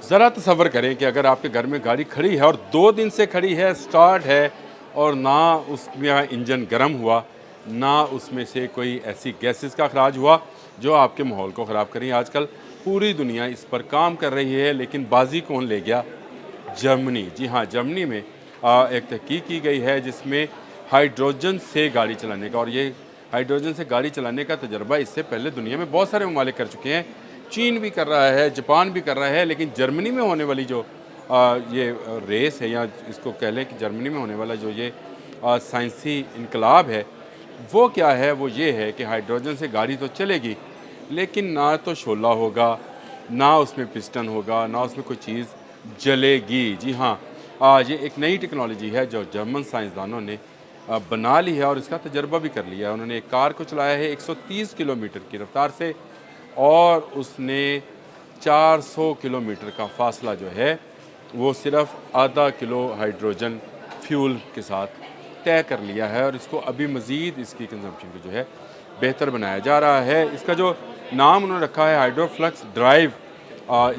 ज़रा तसव्वुर करें कि अगर आपके घर में गाड़ी खड़ी है और 2 दिन से खड़ी है, स्टार्ट है और ना उसमें इंजन गर्म हुआ, ना उसमें से कोई ऐसी गैसेस का अखराज हुआ जो आपके माहौल को ख़राब करें। आजकल पूरी दुनिया इस पर काम कर रही है, लेकिन बाजी कौन ले गया? जर्मनी। जी हाँ, जर्मनी में एक तहकीक की गई है जिसमें हाइड्रोजन से गाड़ी चलाने का, और ये हाइड्रोजन से गाड़ी चलाने का तजर्बा इससे पहले दुनिया में बहुत सारे ममालिक कर चुके हैं। चीन भी कर रहा है, जापान भी कर रहा है, लेकिन जर्मनी में होने वाली जो ये रेस है, या इसको कह लें कि जर्मनी में होने वाला जो ये साइंसी इनकलाब है, वो क्या है? वो ये है कि हाइड्रोजन से गाड़ी तो चलेगी, लेकिन ना तो शोला होगा, ना उसमें पिस्टन होगा, ना उसमें कोई चीज़ जलेगी। जी हाँ, ये एक नई टेक्नोलॉजी है जो जर्मन साइंसदानों ने बना ली है और इसका तजर्बा भी कर लिया है। उन्होंने एक कार को चलाया है 130 किलोमीटर की रफ्तार से, और उसने 400 किलोमीटर का फासला जो है वो सिर्फ आधा किलो हाइड्रोजन फ्यूल के साथ तय कर लिया है, और इसको अभी मज़ीद इसकी कंजम्पशन को जो है बेहतर बनाया जा रहा है। इसका जो नाम उन्होंने रखा है हाइड्रोफ्लक्स ड्राइव,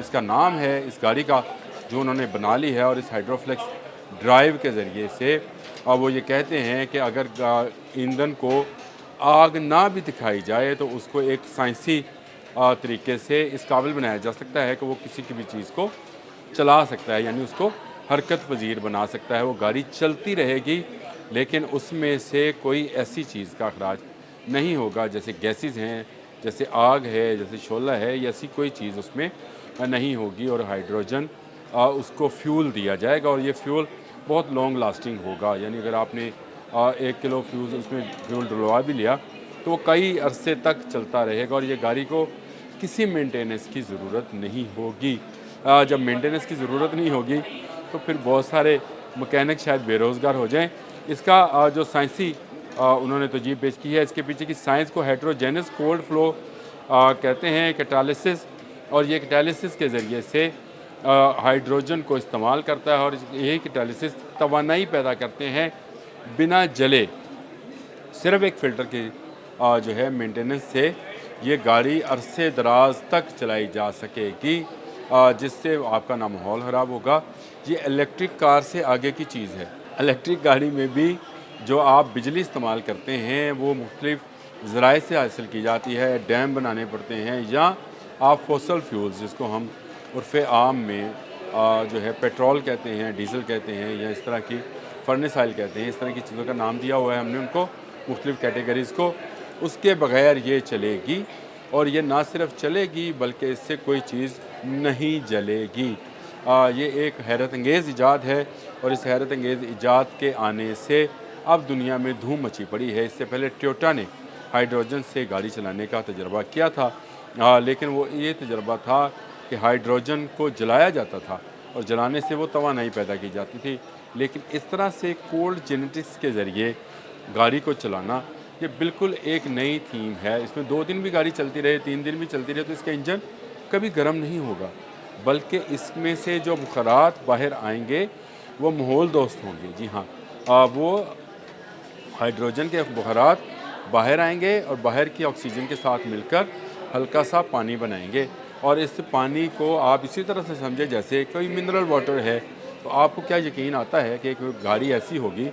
इसका नाम है इस गाड़ी का जो उन्होंने बना ली है। और इस हाइड्रोफ्लक्स ड्राइव के ज़रिए से वो ये कहते हैं कि अगर ईंधन को आग ना भी दिखाई जाए तो उसको एक साइंसी तरीके से इस काबिल बनाया जा सकता है कि वो किसी की भी चीज़ को चला सकता है, यानी उसको हरकत पजीर बना सकता है। वो गाड़ी चलती रहेगी, लेकिन उसमें से कोई ऐसी चीज़ का अखराज नहीं होगा जैसे गैसेस हैं, जैसे आग है, जैसे शोला है, या ऐसी कोई चीज़ उसमें नहीं होगी। और हाइड्रोजन उसको फ्यूल दिया जाएगा, और ये फ्यूल बहुत लॉन्ग लास्टिंग होगा। यानी अगर आपने 1 किलो फ्यूल उसमें फ्यूल डलवा भी लिया तो वो कई अरसे तक चलता रहेगा, और ये गाड़ी को किसी मेंटेनेंस की ज़रूरत नहीं होगी। जब मेंटेनेंस की ज़रूरत नहीं होगी तो फिर बहुत सारे मैकेनिक शायद बेरोज़गार हो जाएं। इसका जो साइंसी उन्होंने तजवीज़ पेश की है, इसके पीछे की साइंस को हेटेरोजेनस कोल्ड फ्लो कहते हैं, कैटालिसिस। और ये कैटालिसिस के ज़रिए से हाइड्रोजन को इस्तेमाल करता है, और यही कैटालिसिस तवानाई पैदा करते हैं बिना जले। सिर्फ एक फ़िल्टर की जो है मेंटेनेंस से ये गाड़ी अरसे दराज तक चलाई जा सकेगी, जिससे आपका ना माहौल ख़राब होगा। ये इलेक्ट्रिक कार से आगे की चीज़ है। इलेक्ट्रिक गाड़ी में भी जो आप बिजली इस्तेमाल करते हैं वो मुख्तलिफ़ ज़राए से हासिल की जाती है, डैम बनाने पड़ते हैं, या आप फॉसल फ्यूल्स जिसको हम उर्फ़ आम में जो है पेट्रोल कहते हैं, डीज़ल कहते हैं, या इस तरह की फर्नेस ऑयल कहते हैं, इस तरह की चीज़ों का नाम दिया हुआ है हमने उनको मुख्तलिफ़ कैटेगरीज़ को। उसके बगैर ये चलेगी, और ये ना सिर्फ चलेगी बल्कि इससे कोई चीज़ नहीं जलेगी। ये एक हैरत अंगेज़ इजाद है, और इस हैरत अंगेज़ इजाद के आने से अब दुनिया में धूम मची पड़ी है। इससे पहले टोयोटा ने हाइड्रोजन से गाड़ी चलाने का तजर्बा किया था, लेकिन वो ये तजर्बा था कि हाइड्रोजन को जलाया जाता था और जलाने से वो तवानाई पैदा की जाती थी। लेकिन इस तरह से कोल्ड जेनेटिक्स के ज़रिए गाड़ी को चलाना, ये बिल्कुल एक नई थीम है। इसमें 2 दिन भी गाड़ी चलती रहे, 3 दिन भी चलती रहे, तो इसका इंजन कभी गर्म नहीं होगा, बल्कि इसमें से जो बुखारात बाहर आएंगे वो माहौल दोस्त होंगे। जी हाँ, वो हाइड्रोजन के बुखारात बाहर आएंगे और बाहर की ऑक्सीजन के साथ मिलकर हल्का सा पानी बनाएंगे, और इस पानी को आप इसी तरह से समझे जैसे कोई मिनरल वाटर है। तो आपको क्या यकीन आता है कि एक गाड़ी ऐसी होगी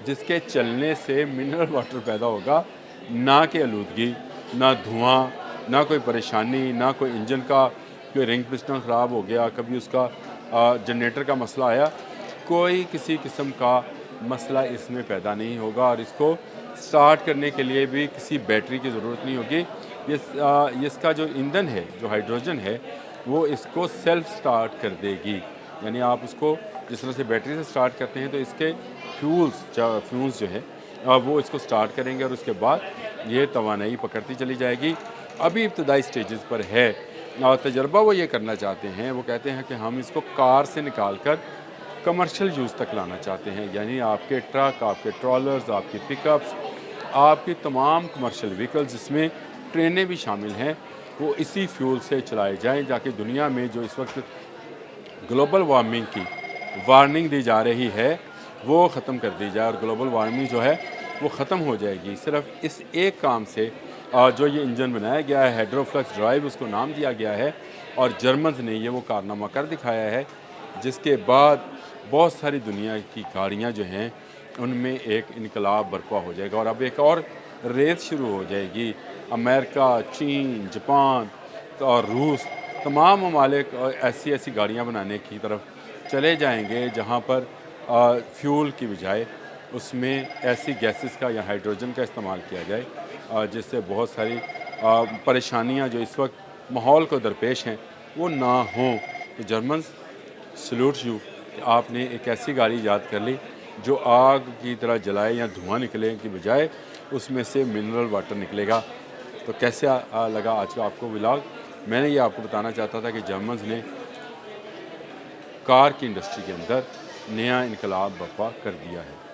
जिसके चलने से मिनरल वाटर पैदा होगा, ना कि आलूदगी, ना धुआं, ना कोई परेशानी, ना कोई इंजन का कोई रिंग पिस्टन ख़राब हो गया, कभी उसका जनरेटर का मसला आया, कोई किसी किस्म का मसला इसमें पैदा नहीं होगा। और इसको स्टार्ट करने के लिए भी किसी बैटरी की ज़रूरत नहीं होगी। इसका जो ईंधन है, जो हाइड्रोजन है, वो इसको सेल्फ स्टार्ट कर देगी। यानी आप उसको जिस तरह से बैटरी से स्टार्ट करते हैं, तो इसके फ्यूल्स जो है वो इसको स्टार्ट करेंगे, और उसके बाद ये तवानाई पकड़ती चली जाएगी। अभी इब्तदाई स्टेजेस पर है, और तजर्बा वो ये करना चाहते हैं। वो कहते हैं कि हम इसको कार से निकाल कर कमर्शियल यूज़ तक लाना चाहते हैं, यानी आपके ट्रक, आपके ट्रॉलर्स, आपकी पिकअप्स, आपकी तमाम कमर्शियल व्हीकल्स, जिसमें ट्रेनें भी शामिल हैं, वो इसी फ्यूल से चलाए जाएँ, ताकि दुनिया में जो इस वक्त ग्लोबल वार्मिंग की वार्निंग दी जा रही है वो ख़त्म कर दी जाए, और ग्लोबल वार्मिंग जो है वो ख़त्म हो जाएगी सिर्फ इस एक काम से। जो ये इंजन बनाया गया है हाइड्रोफ्लक्स ड्राइव उसको नाम दिया गया है, और जर्मन्स ने ये वो कारनामा कर दिखाया है, जिसके बाद बहुत सारी दुनिया की गाड़ियाँ जो हैं उनमें एक इनकलाब बर्पा हो जाएगा और अब एक और रेस शुरू हो जाएगी। अमेरिका, चीन, जापान और रूस तमाम ममालिक ऐसी-ऐसी गाड़ियाँ बनाने की तरफ चले जाएँगे जहाँ पर फ्यूल की बजाय उसमें ऐसी गैसेस का या हाइड्रोजन का इस्तेमाल किया जाए जिससे बहुत सारी परेशानियाँ जो इस वक्त माहौल को दरपेश हैं वो ना हों। तो जर्मन्स, सैल्यूट यू कि आपने एक ऐसी गाड़ी ईजाद कर ली जो आग की तरह जलाए या धुआं निकले की बजाय उसमें से मिनरल वाटर निकलेगा। तो कैसे लगा आज का आपको व्लॉग? मैंने ये आपको बताना चाहता था कि जर्मन्स ने कार की इंडस्ट्री के अंदर नया इनकलाब बर्पा कर दिया है।